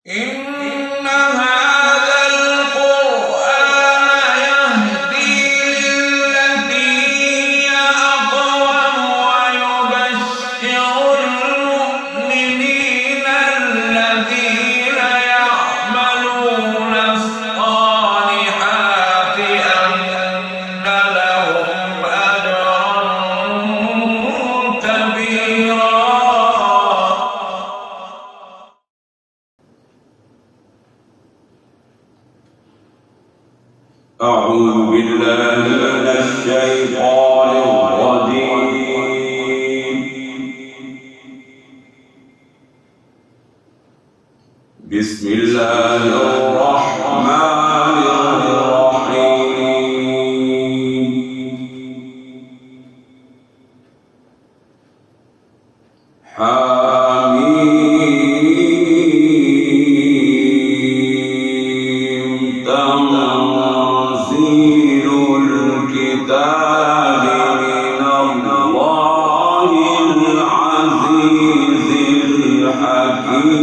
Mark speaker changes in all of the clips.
Speaker 1: إن هذا القرآن يهدي للتي هي أقوم ويبشر المؤمنين الذين يعملون الصالحات أن لهم أجرا كبيرا.
Speaker 2: أعوذ بالله من الشيطان الرجيم. بسم الله الرحمن الرحيم. حميم تنزيل الكتاب من الله العزيز الحكيم.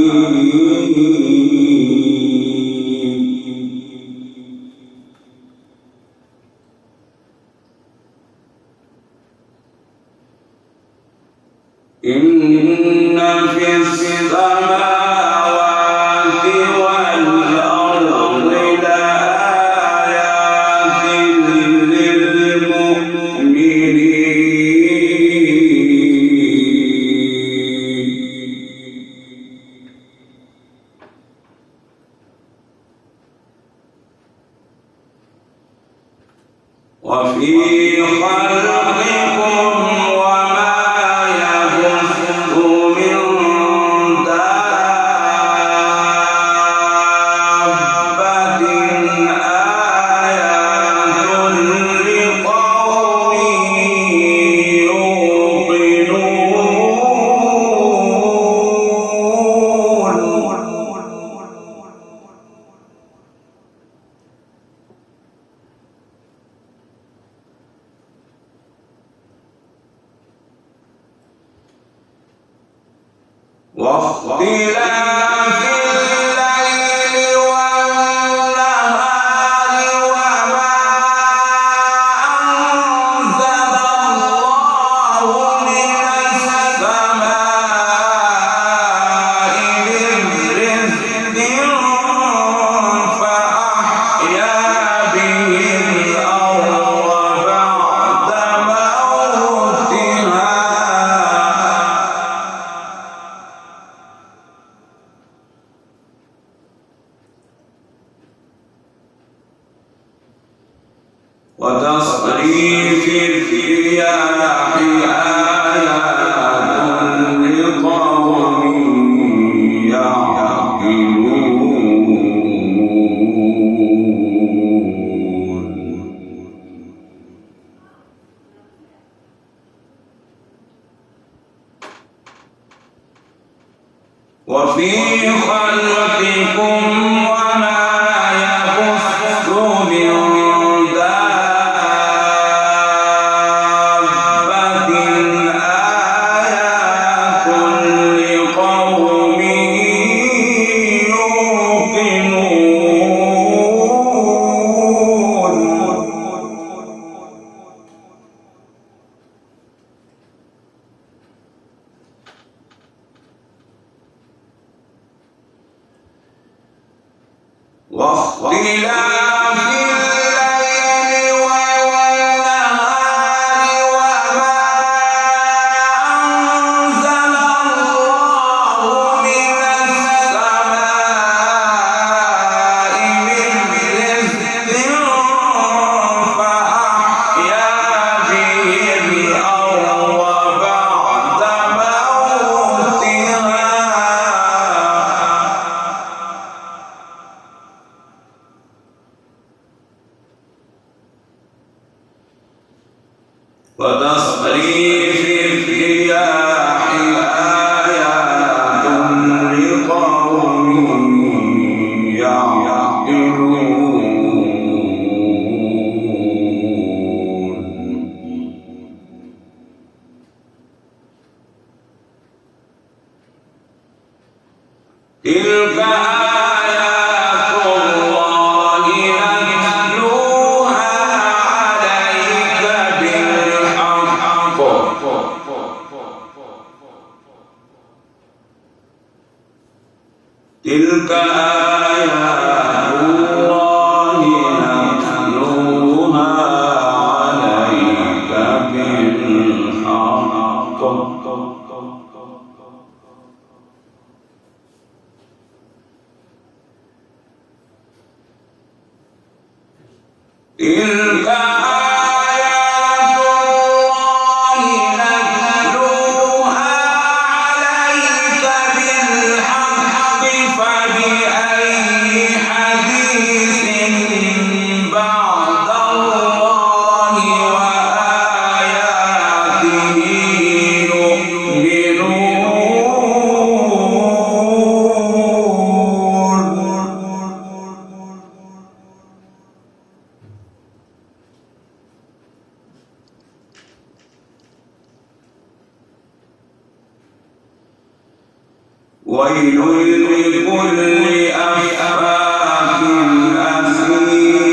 Speaker 2: إن في السماوات والأرض لآيات للمؤمنين. وفي خلقكم وما يبث من دابة آيات لقوم واختلاف الليل والنهار وما أنزل الله من السماء من رزق فأحيا به الأرض بعد موتها. وتصريف الرياح آيات لقوم يعقلون. وفي خلقكم وما يبث من دابة آيات لقوم يوقنون. واختلاف الليل والنهار وما أنزل الله من السماء من رزق فأحيا به الأرض بعد موتها. وتصريف الرياح آيات لقوم يعقلون. تلك آيات الله نتلوها عليك بالحق تلك آيات الله نتلوها عليك بالحق فبأي حديث بعد الله وآياته يؤمنون ويل لكل أفاك أثيم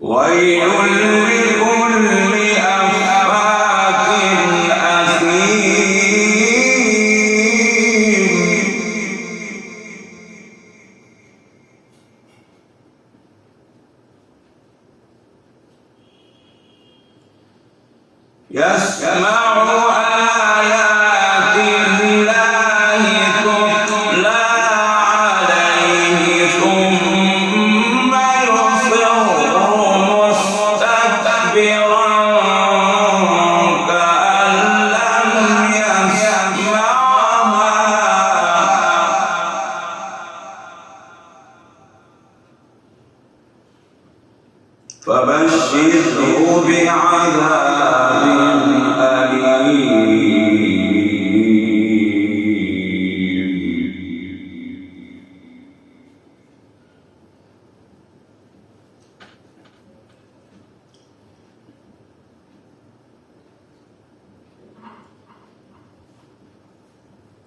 Speaker 2: ويل لكل أفاك أثيم يسمع آيات الله تتلى عليه ثم يصر مستكبرا كأن لم يسمعها فبشره بعذاب أليم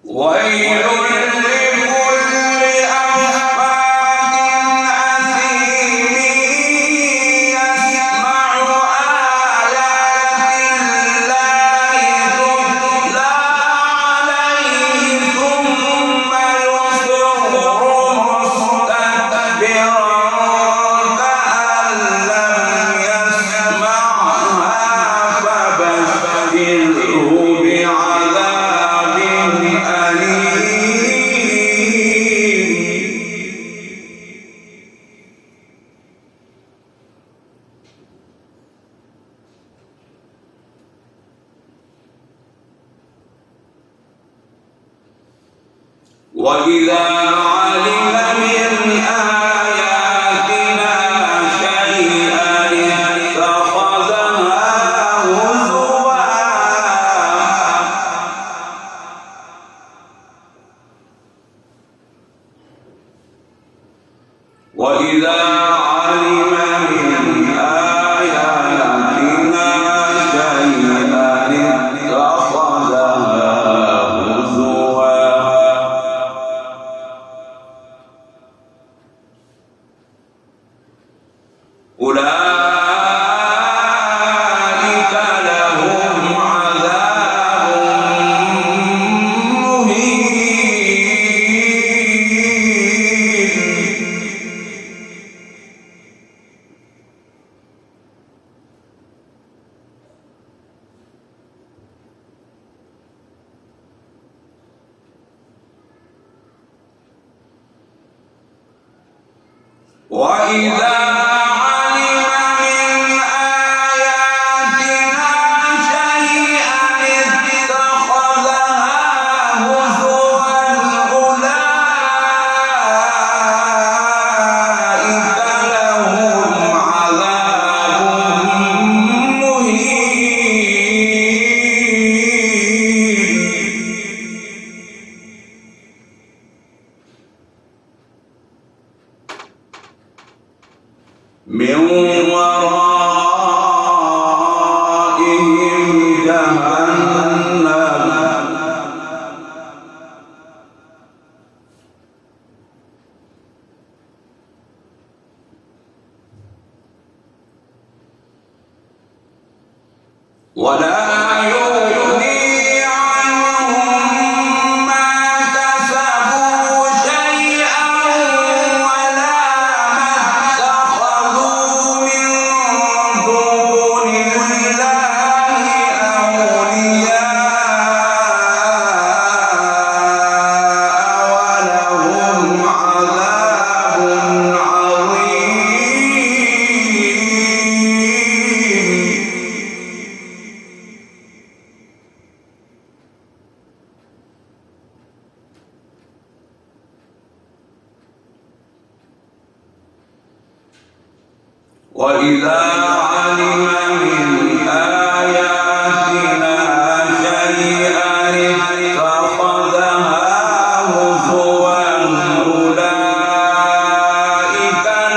Speaker 2: ويل لكل أفاك أثيم يسمع آيات الله تتلى عليه ثم يصر مستكبرا كأن لم يسمعها فبشره بعذاب أليم وإذا علم من آياتنا شيئا اتخذها هزوا وإذا علم من آياتنا شيئا اتخذها هزوا أولئك لهم عذاب مهين وإذا علم من آياتنا شيئا اتخذها هزوا أولئك لهم عذاب مهين وإذا علم من آياتنا شيئا اتخذها هزوا أولئك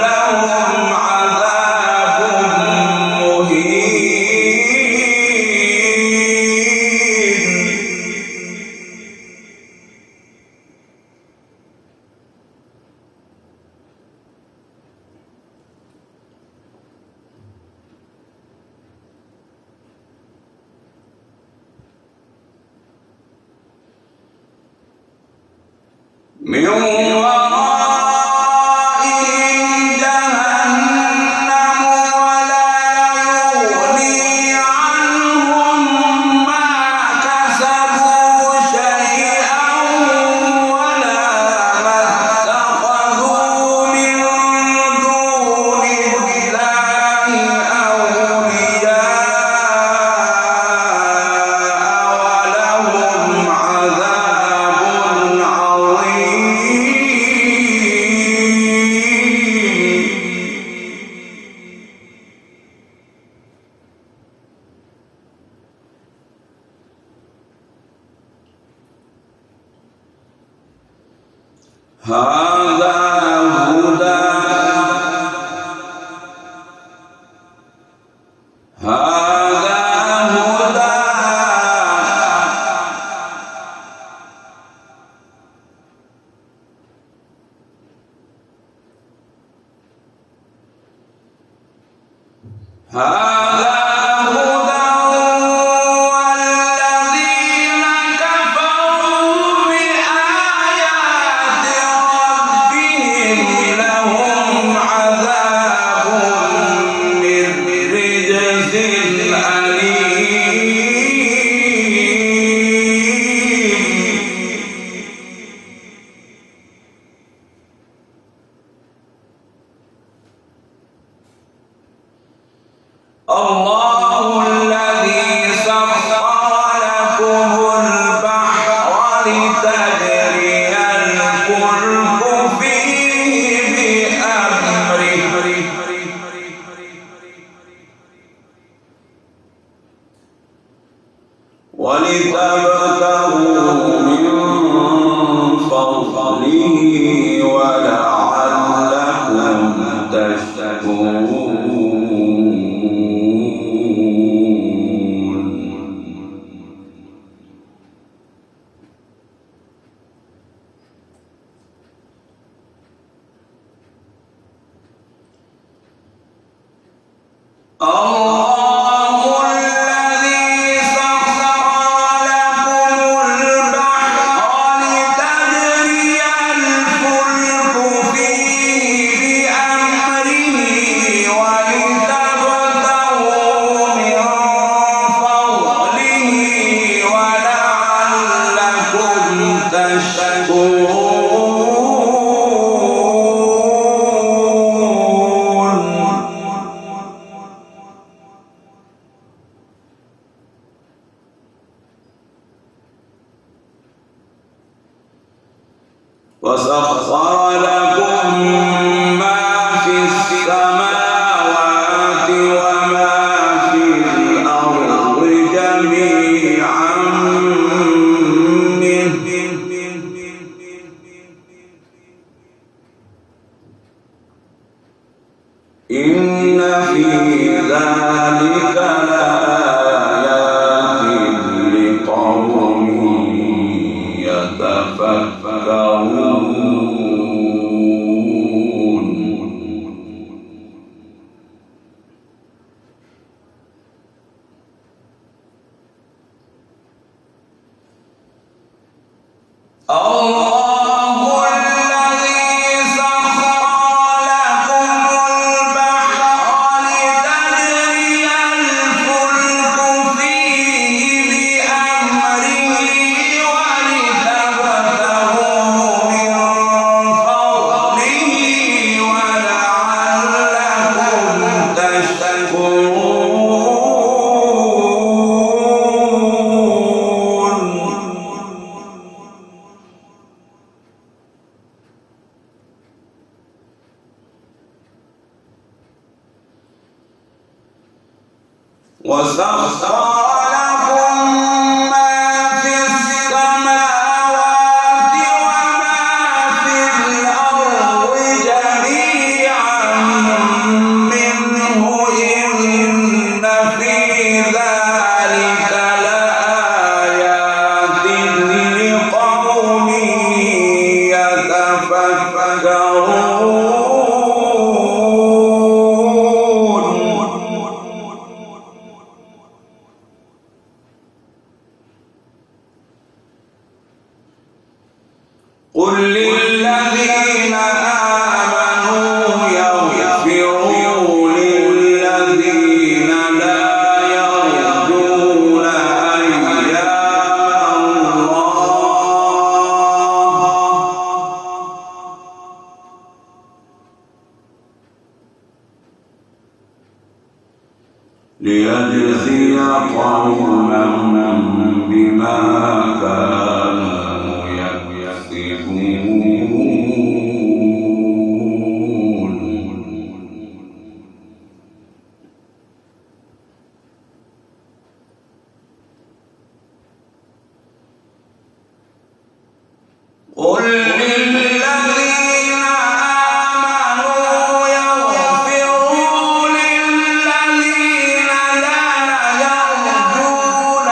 Speaker 2: لهم عذاب مهين. من ورائهم جهنم ولا يغني عنهم ما كسبوا شيئا ولا ما اتخذوا من دون الله أولياء ولهم عذاب عظيم. هذا هدى والذين كفروا بآيات ربهم لهم عذاب من رجز أليم. الله الذي سخر لكم البحر لتجري الفلك فيه بأمره ولتبتغوا من فضله ولعلكم تشكرون. الله الذي سخر لكم البحر لتجري الفلك فيه بأمره ولتبتغوا من فضله ولعلكم تشكرون. وسخر لكم ما في السماوات وما في الأرض جميعا منه إن في ذلك لآيات لقوم يتفكرون. الله الذي سخر لكم البحر لتجري الفلك فيه بأمره ولتبتغوا وسخر لكم ما في السماوات وما في الأرض جميعا منه إن في ذلك لآيات لقوم قل للذين آمنوا يغفروا للذين لا يرجون أيام الله ليجزي قوما بما كانوا يكسبون. قل للذين آمنوا يغفروا للذين لا يرجون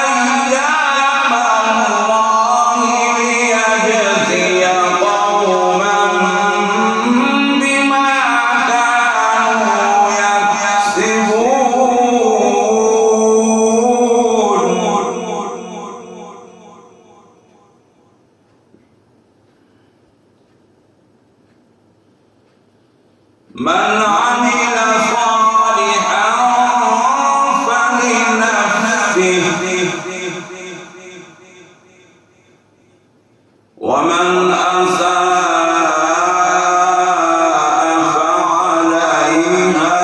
Speaker 2: أيام الله ليجزي قوما بما كانوا يكسبون. من عمل صالحا فلنفسه ومن أساء فعليها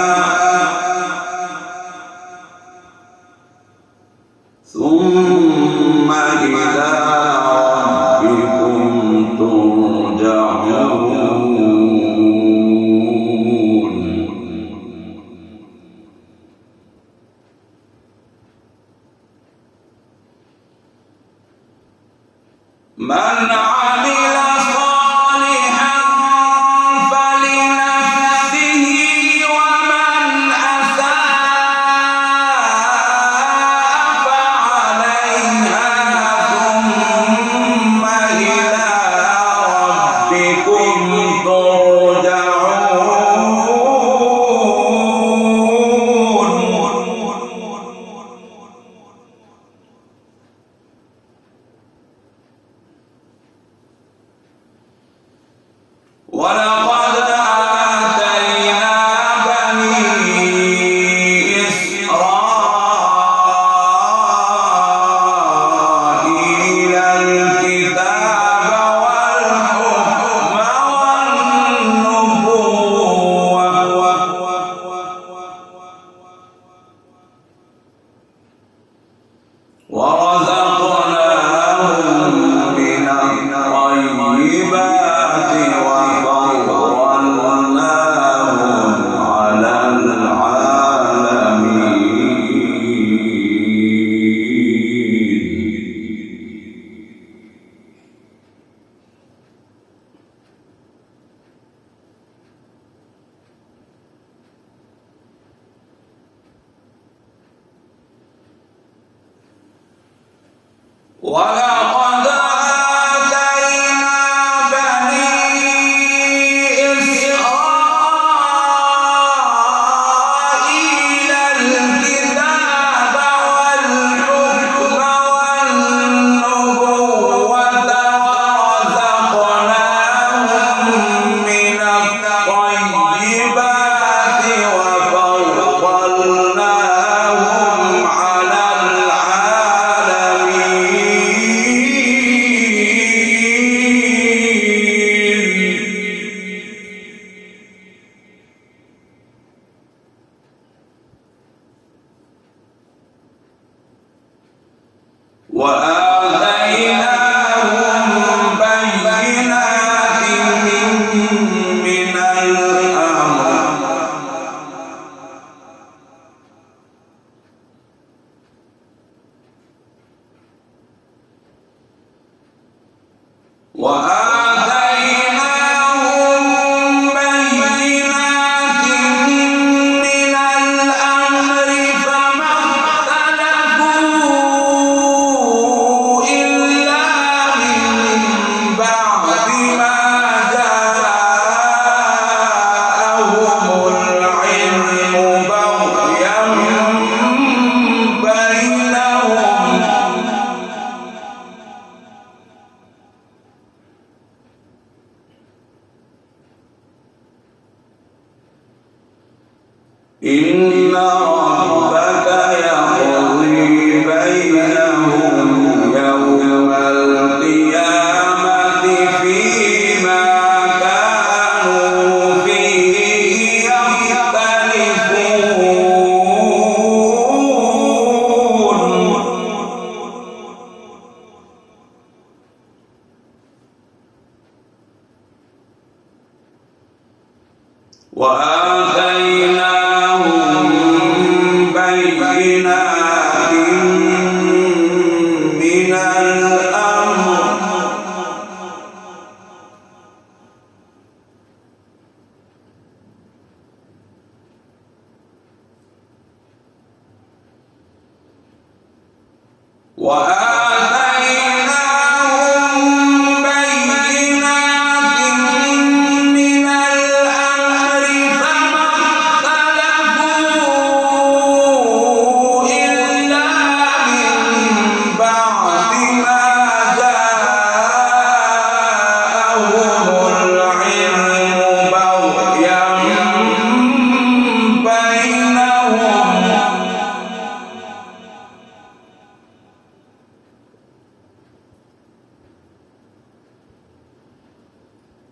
Speaker 2: ثم إلى ربكم ترجعون. من عمل صالحا فلنفسه ومن أساء فعليها ثم إلى ربكم ترجعون. ولقد آتينا بني إسرائيل الكتاب والحكم والنبوة ورزقناهم من الطيبات وفضلناهم على العالمين. ولقد آتينا بني إسرائيل الكتاب والحكم والنبوة ورزقناهم من الطيبات وفضلناهم على العالمين. إن ربك يقضي بينهم يوم القيامة فيما كانوا فيه يختلفون وآتيناهم بينات من الأمر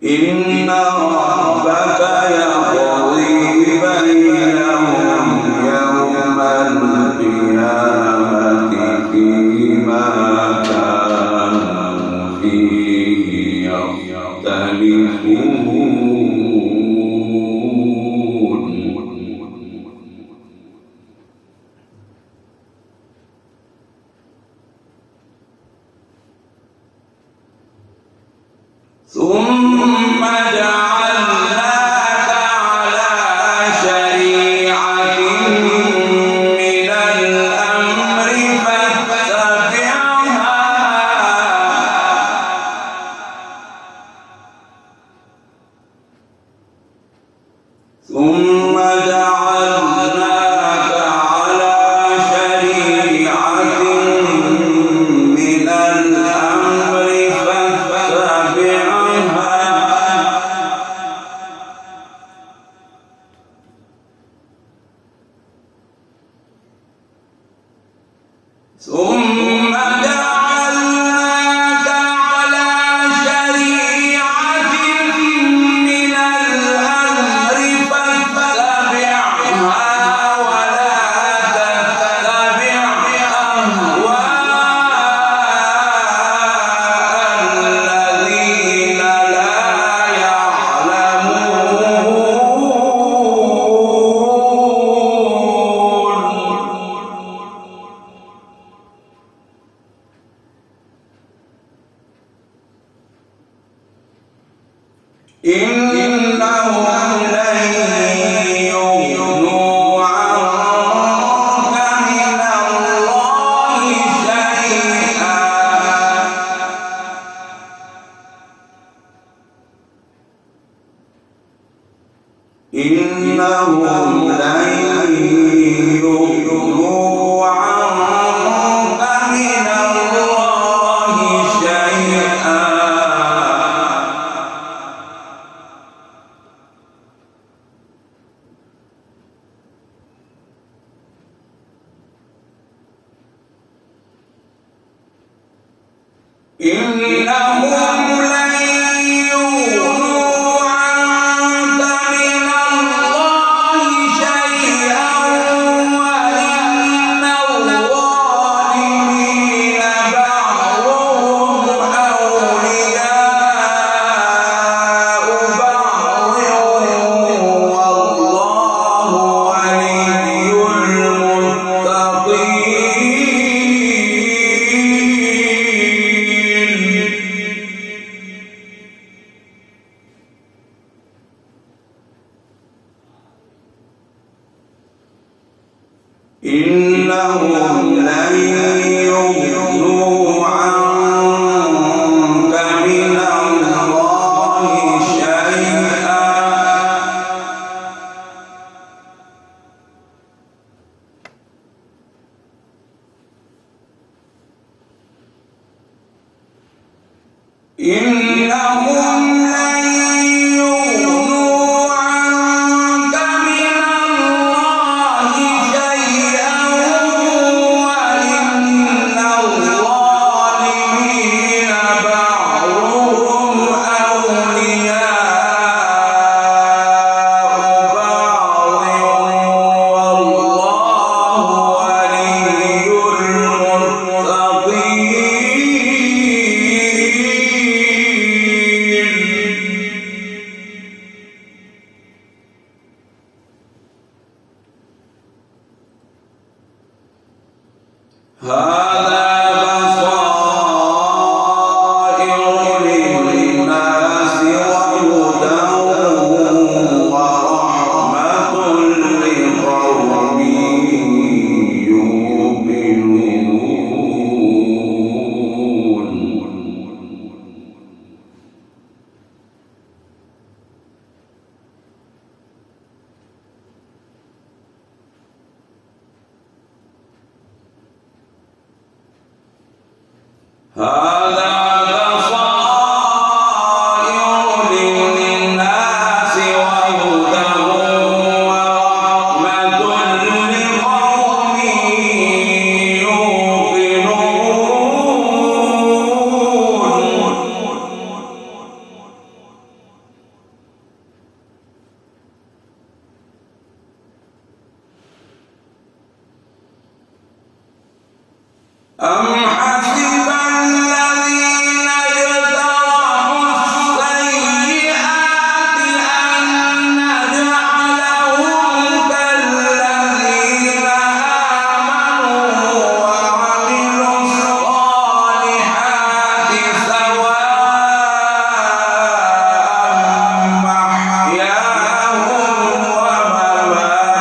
Speaker 2: إن ربك يقضي بينهم يوم القيامة فيما كانوا فيه يختلفون ثم جعلناك على شريعة من الأمر فاتبعها ثم جعلناك على شريعة من الأمر فاتبعها ثم جعلناك على شريعة من الأمر فاتبعها ولا تتبع أهواء الذين لا إنهم لن يغنوا عنك من الله شيئا إنهم لن يغنوا عنك من الله شيئا إنهم لن يغنوا عنك من الله شيئا وإن الظالمين بعضهم أولياء بعض والله ولي المتقين هذا بصائر للناس وهدى ورحمة لقوم أم حسب الذين اجترحوا السيئات أن نجعلهم كالذين آمنوا وعملوا الصالحات سواء محياهم ومماتهم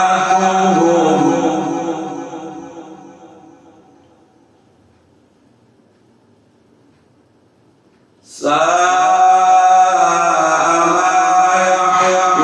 Speaker 2: ساء ما يحكمون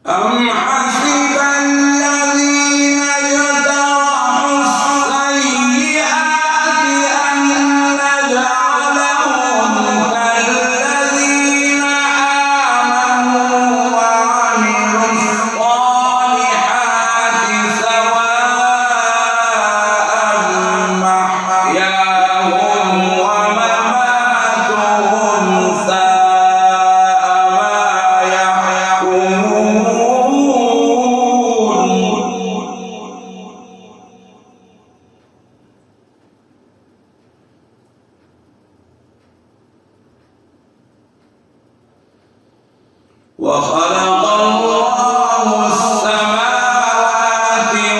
Speaker 2: أم حسب الذين اجترحوا السيئات أن نجعلهم كالذين آمنوا وعملوا الصالحات سواء محياهم ومماتهم ساء ما يحكمون وخلق الله السماوات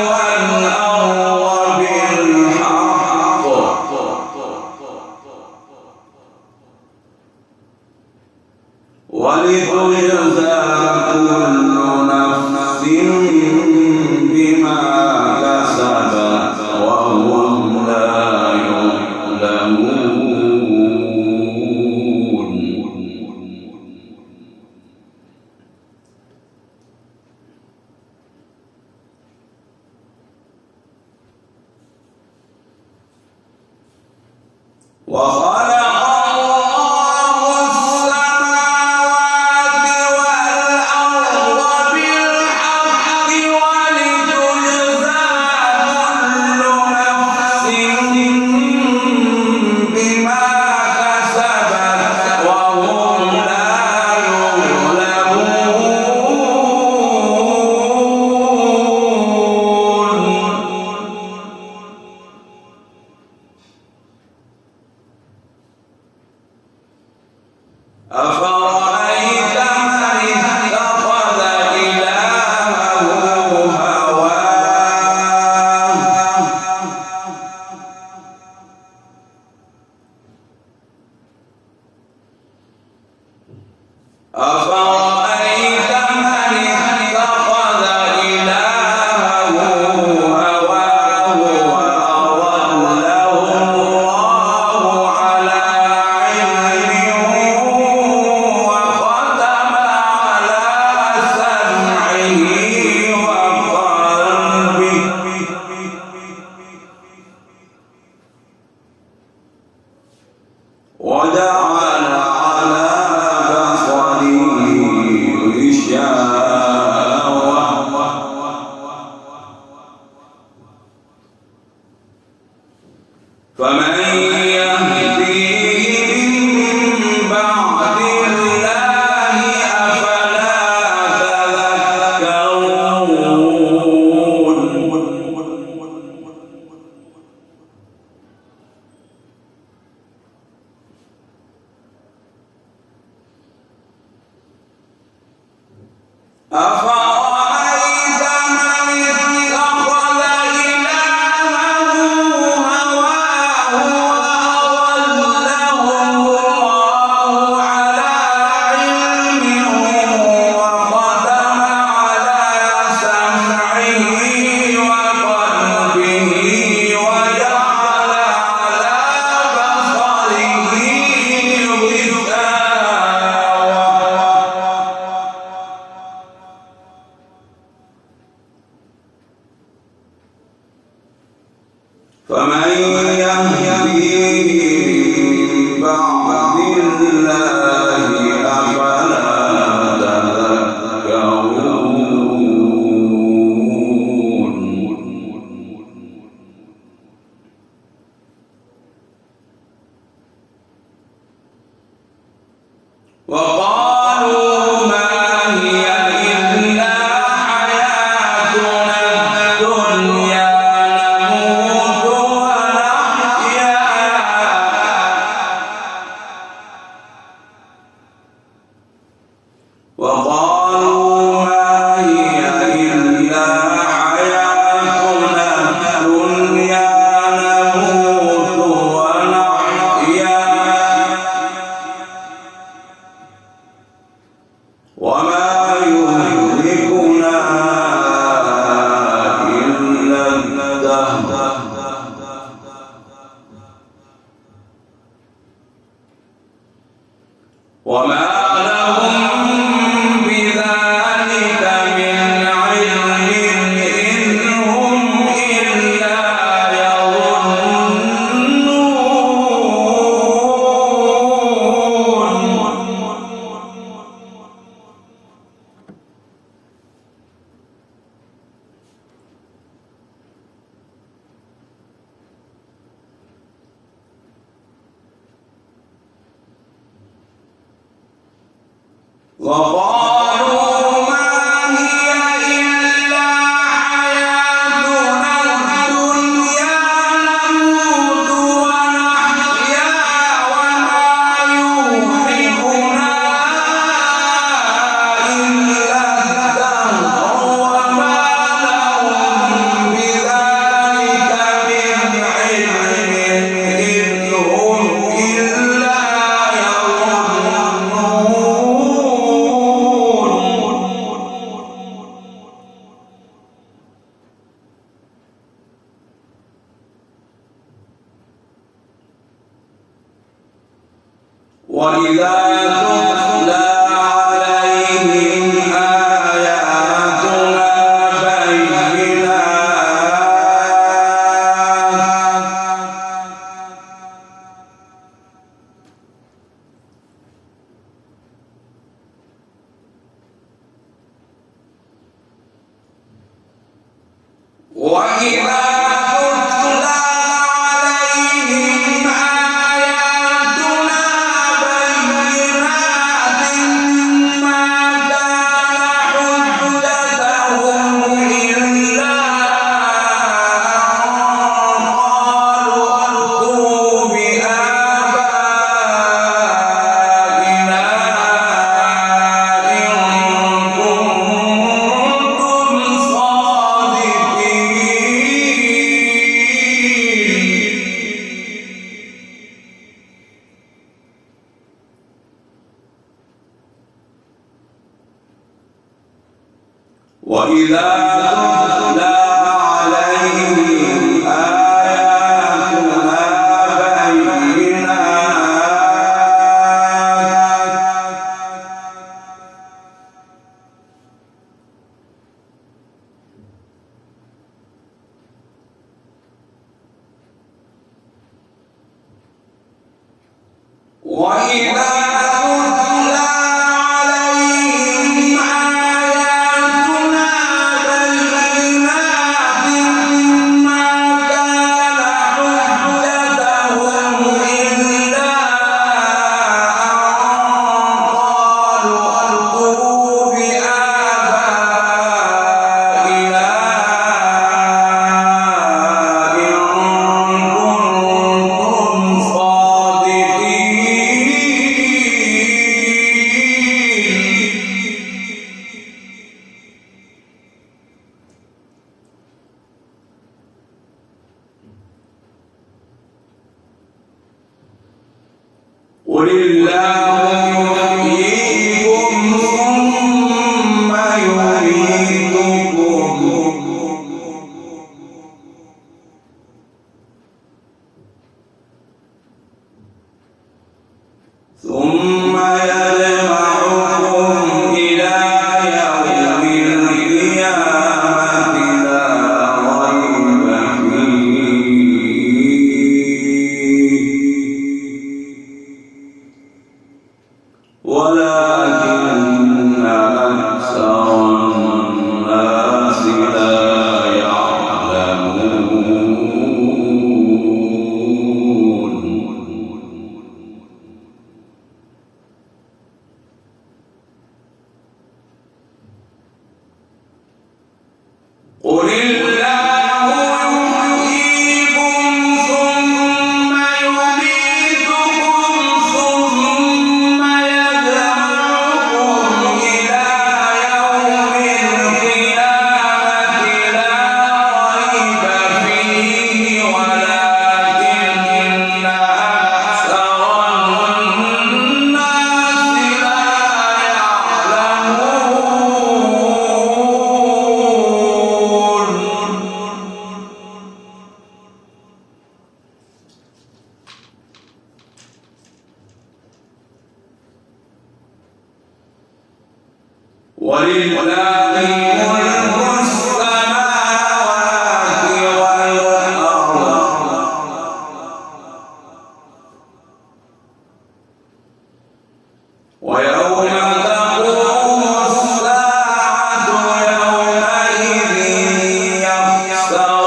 Speaker 2: والأرض بالحق ولتجزى كل نفس بما كسبت وهم لا يظلمون وخلق الله السماوات والأرض بالحق ولتجزى كل نفس بما كسبت وهم لا يظلمون أفرأيت من اتخذ إلهه هواه أفرأيت من اتخذ إلهه هواه وأضله الله على علم وختم على سمعه وقلبه وجعل على بصره غشاوة فمن يهديه من بعد الله أفلا تذكرون أفرأيت من اتخذ إلهه هواه وأضله الله على علم وختم على سمعه وقلبه ومن يهديه من بعد الله أفلا تذكرون وقالوا ما هي إلا حياتنا الدنيا نموت ونحيا وقالوا ما هي إلا حياتنا الدنيا نموت ونحيا وما يهلكنا إلا الدهر وما لهم بذلك من علم إن هم إلا يظنون وقالوا ما هي إلا حياتنا الدنيا نموت ونحيا وما يهلكنا إلا الدهر وما لهم بذلك من علم إن هم إلا وإذا تتلى عليهم آياتنا وإذا تتلى عليهم آياتنا وإذا تتلى عليهم آياتنا بينات ما كان حجتهم إلا أن قالوا ائتوا بآبائنا إن كنتم صادقين. قل الله يحييكم ثم يميتكم ثم يجمعكم إلى يوم القيامة لا ريب فيه ولله ملك السماوات والأرض ويوم تقوم الساعة يومئذ يخسر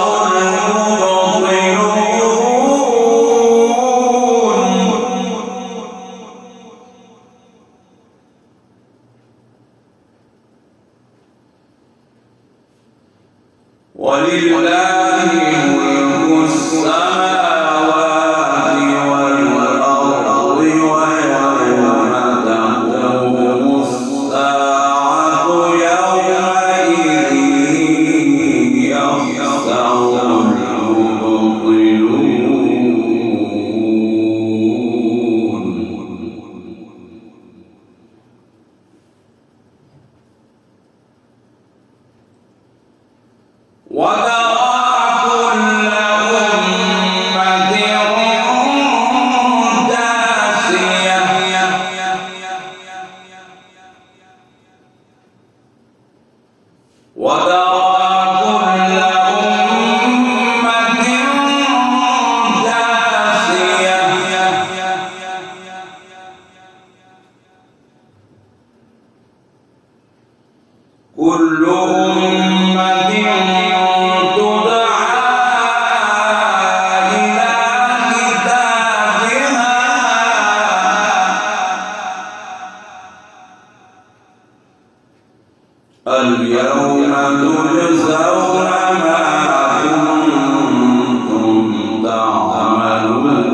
Speaker 2: ولله ملك السماوات والأرض ويوم تقوم الساعة يومئذ يخسر كل أمة تدعى إلى كتابها اليوم تجزون ما كنتم تعملون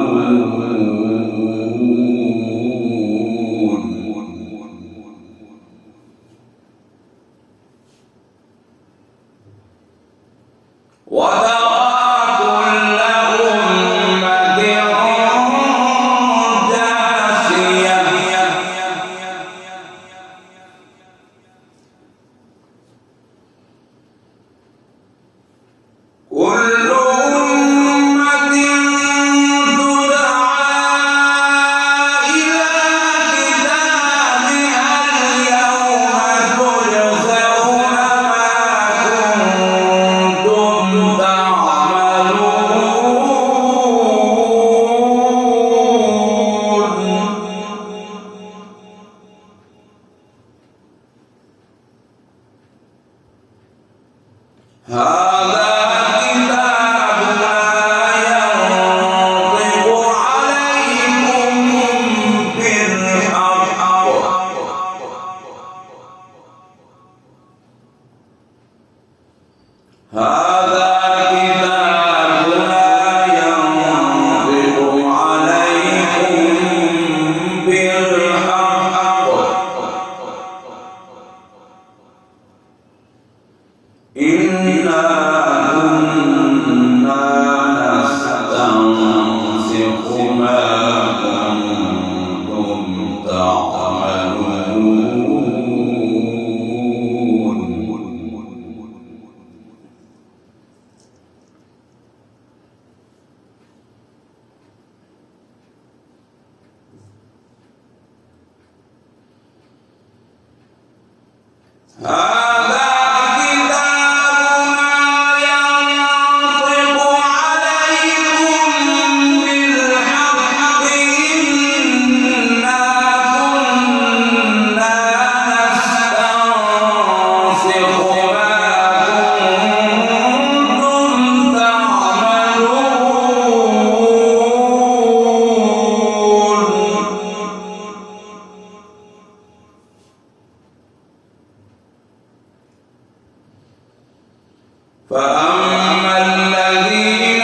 Speaker 2: فأما الذين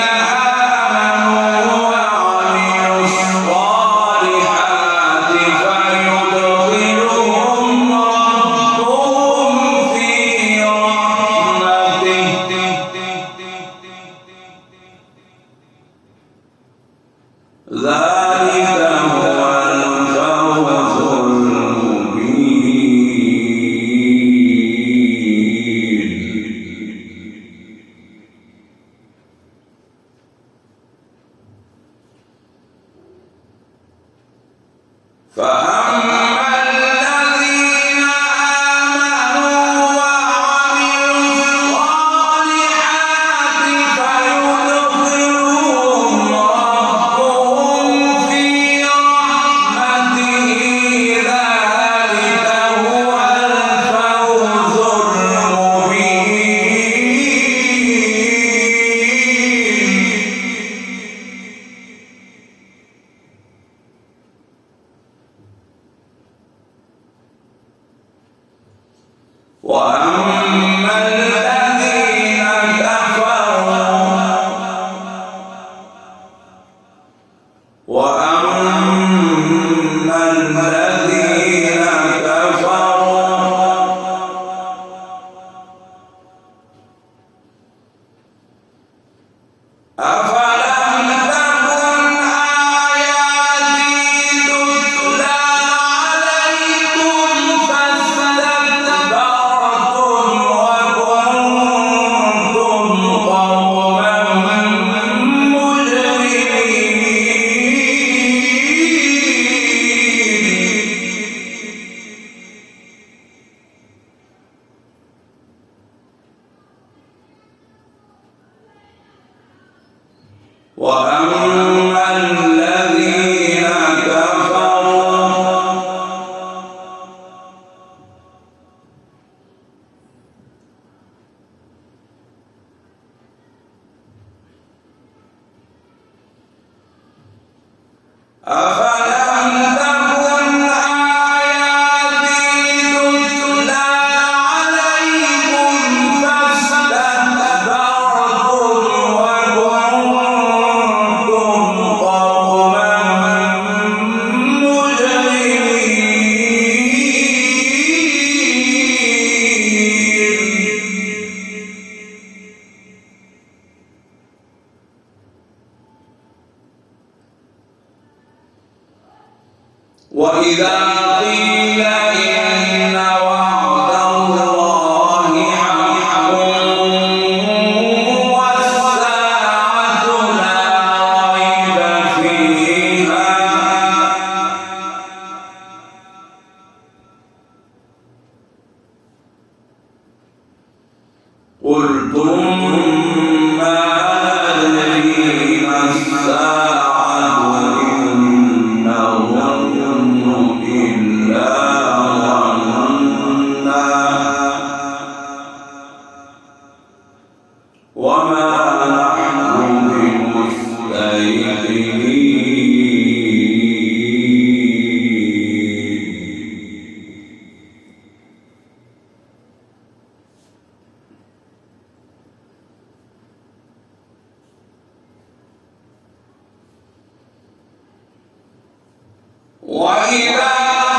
Speaker 2: آمنوا وعملوا الصالحات فيدخلهم ربهم في رحمته ذلك هو الفوز فأما الذين آمنوا وأما الذين كفروا أفلم تكن آياتي تتلى عليكم فاستكبرتم وكنتم قوما مجرمين. وأما الذين كفروا أفلم تكن آياتي تتلى عليكم فاستكبرتم وكنتم قوما مجرمين. وإذا قيل إن وعد الله حق والساعة لا ريب فيها قلتم ما ندري ما الساعة إن نظن إلا ظنا وما نحن بمستيقنين. وإذا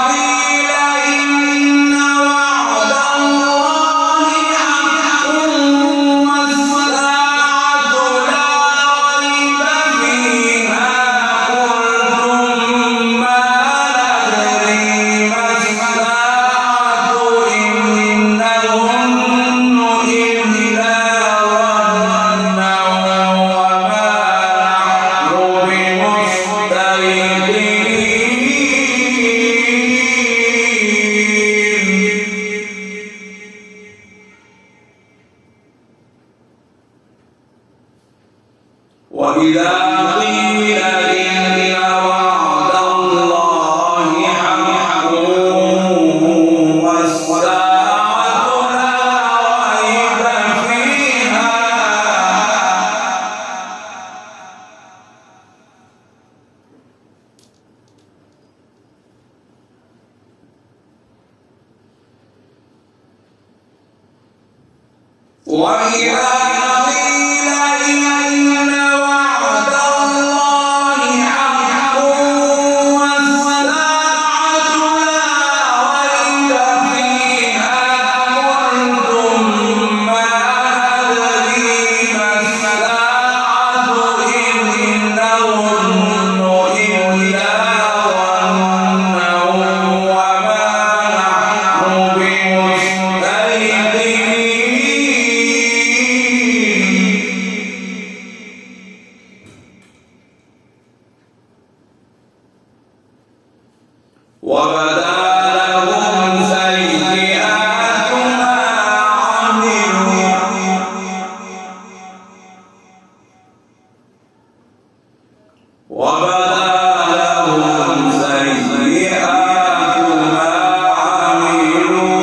Speaker 2: قيل إن وعد الله حق والساعة لا ريب فيها قلتم ما ندري ما الساعة إن نظن إلا ظنا وما نحن بمستيقنين. وإذا قيل إن وعد الله حق والساعة لا ريب فيها وإذا قيل إن وعد الله حق والساعة لا ريب فيها قلتم ما ندري ما الساعة إن نظن إلا ظنا وما نحن بمستيقنين. وبدا لهم سيئات ما عملوا وبدا لهم سيئات ما عملوا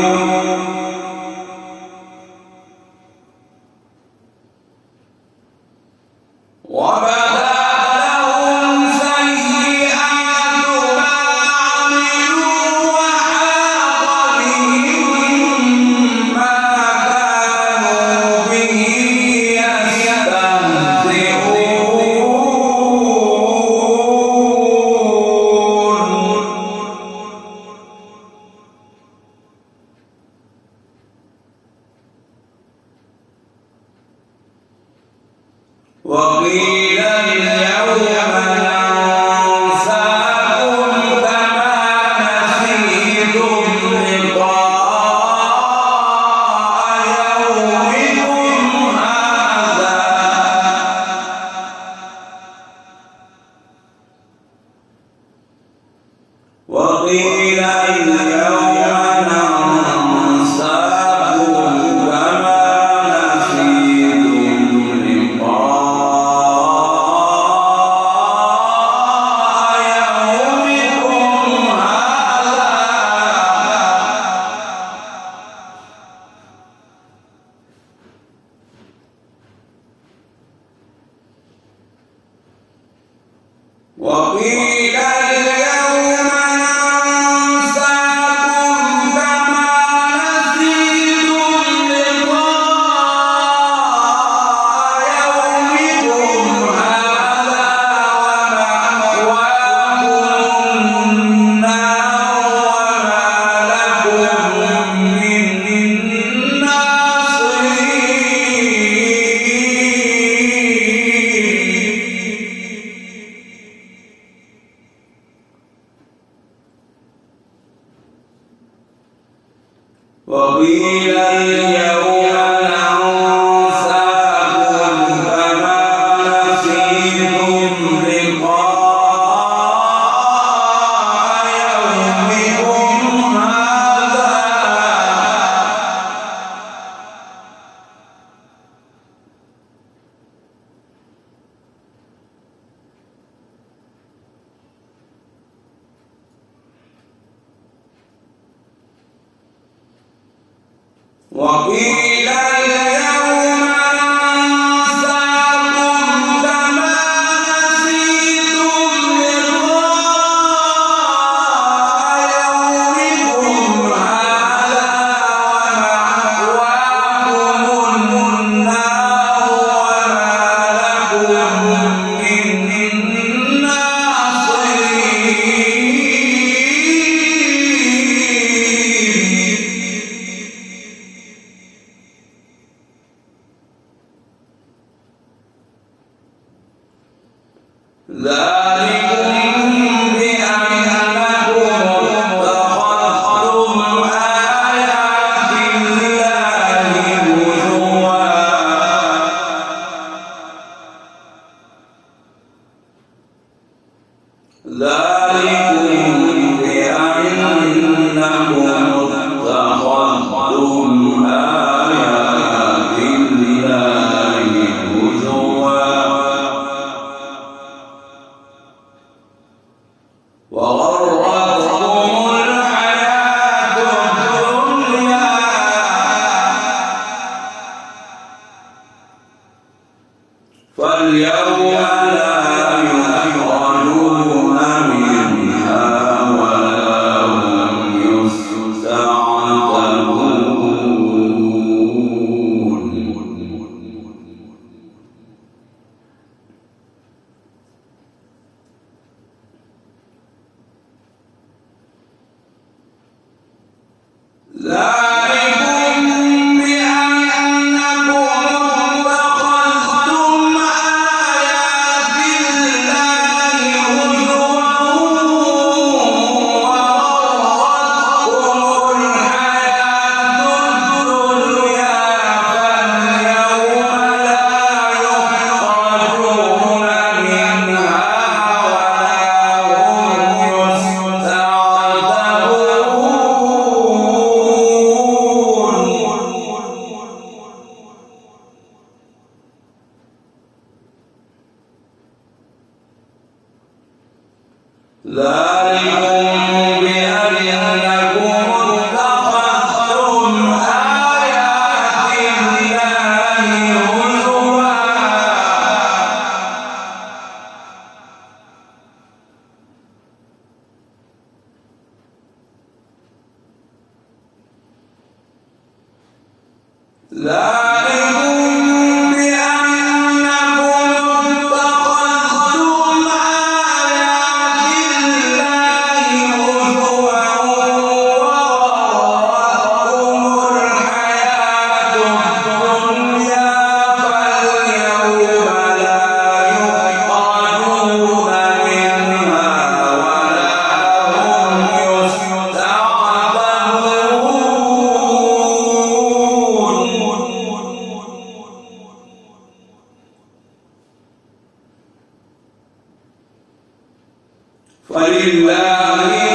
Speaker 2: وبدا لهم سيئات ما عملوا وحاق بهم وقيل اليوم ننساكم كما نسيتم لقاء يومكم هذا وقيل اليوم ننساكم كما نسيتم لقاء يومكم هذا ومأواكم النار وما لكم من ناصرين. وقيل اليوم ننساكم كما نسيتم لقاء يومكم هذا وقيل اليوم ننساكم كما نسيتم لقاء يومكم هذا ومأواكم النار وما لكم من ذلكم بأنكم اتخذتم آيات الله هزوا ذلكم بأنكم اتخذتم آيات الله هزوا وغرتكم الحياة الدنيا فاليوم لا يخرجون منها ولا هم يستعتبون. ذلكم بأنكم اتخذتم آيات الله هزوا وغرتكم الحياة الدنيا فاليوم لا يخرجون منها ولا هم ذلكم بأنكم اتخذتم آيات الله هزوا فلله